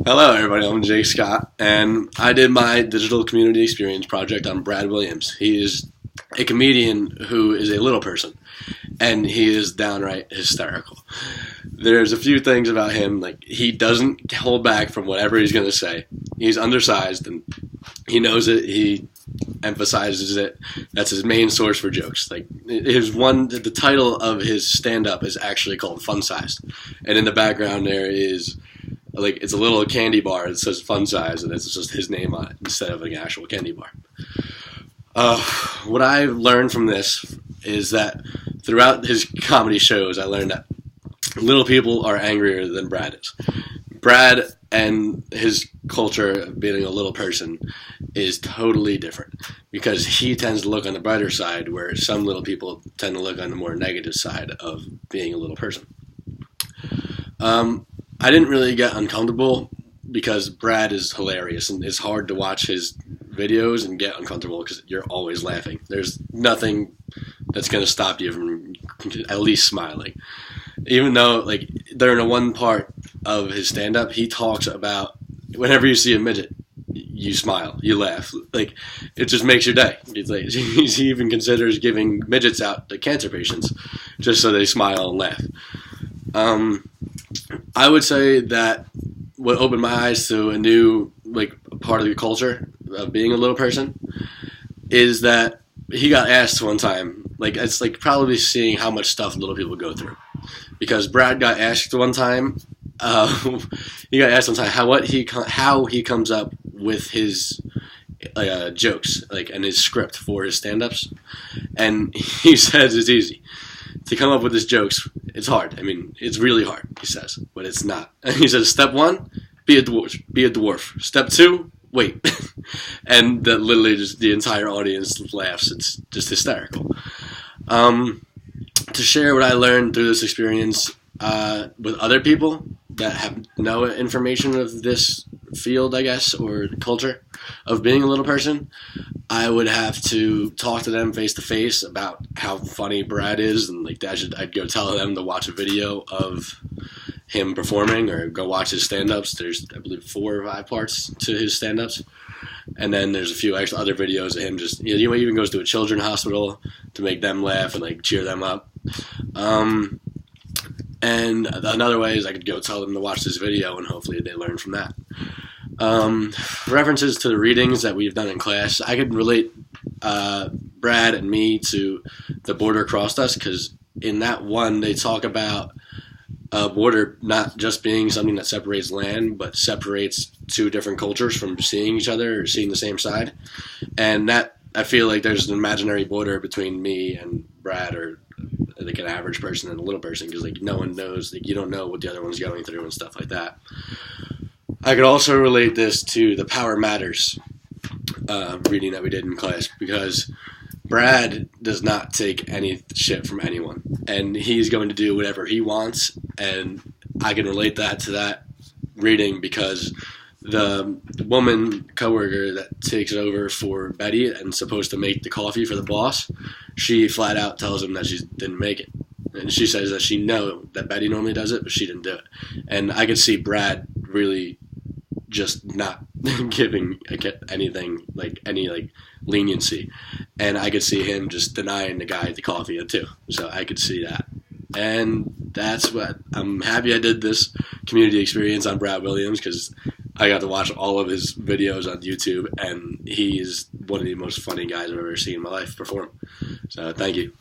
Hello, everybody. I'm Jake Scott, and I did my digital community experience project on Brad Williams. He is a comedian who is a little person, and he is downright hysterical. There's a few things about him, like he doesn't hold back from whatever he's going to say. He's undersized, and he knows it. He emphasizes it. That's his main source for jokes. Like the title of his stand-up is actually called Fun Sized, and in the background there is it's a little candy bar that says Fun Size, and it's just his name on it instead of an actual candy bar. What I learned from this is that throughout his comedy shows, I learned that little people are angrier than Brad is. Brad and his culture of being a little person is totally different because he tends to look on the brighter side, where some little people tend to look on the more negative side of being a little person. I didn't really get uncomfortable because Brad is hilarious, and it's hard to watch his videos and get uncomfortable because you're always laughing. There's nothing that's going to stop you from at least smiling. Even though, during the one part of his stand-up, he talks about whenever you see a midget, you smile, you laugh. It just makes your day. He even considers giving midgets out to cancer patients just so they smile and laugh. I would say that what opened my eyes to a new part of the culture of being a little person is that he got asked one time, it's probably seeing how much stuff little people go through. Because Brad got asked one time, how he comes up with his jokes, and his script for his stand-ups, and he says it's easy. To come up with his jokes, it's hard. I mean, it's really hard, he says, but it's not. And he says, step 1, be a dwarf. Step 2, wait. And that literally just the entire audience laughs. It's just hysterical. To share what I learned through this experience with other people that have no information of this field, I guess, or culture of being a little person, I would have to talk to them face to face about how funny Brad is, and I'd go tell them to watch a video of him performing or go watch his stand-ups. There's, I believe, 4 or 5 parts to his stand-ups, and then there's a few extra other videos of him just, he even goes to a children's hospital to make them laugh and cheer them up. And another way is I could go tell them to watch this video, and hopefully they learn from that. References to the readings that we've done in class, I could relate Brad and me to The Border Crossed Us, because in that one they talk about a border not just being something that separates land, but separates 2 different cultures from seeing each other or seeing the same side. And that, I feel like there's an imaginary border between me and Brad, or an average person and a little person, because no one knows, you don't know what the other one's going through and stuff like that. I could also relate this to the Power Matters reading that we did in class, because Brad does not take any shit from anyone, and he's going to do whatever he wants, and I can relate that to that reading because the woman coworker that takes over for Betty and supposed to make the coffee for the boss, she flat out tells him that she didn't make it. And she says that she knows that Betty normally does it, but she didn't do it. And I could see Brad really just not giving anything, any leniency. And I could see him just denying the guy the coffee too. So I could see that. And that's what I'm happy I did this community experience on Brad Williams, because I got to watch all of his videos on YouTube, and he's one of the most funny guys I've ever seen in my life perform. So thank you.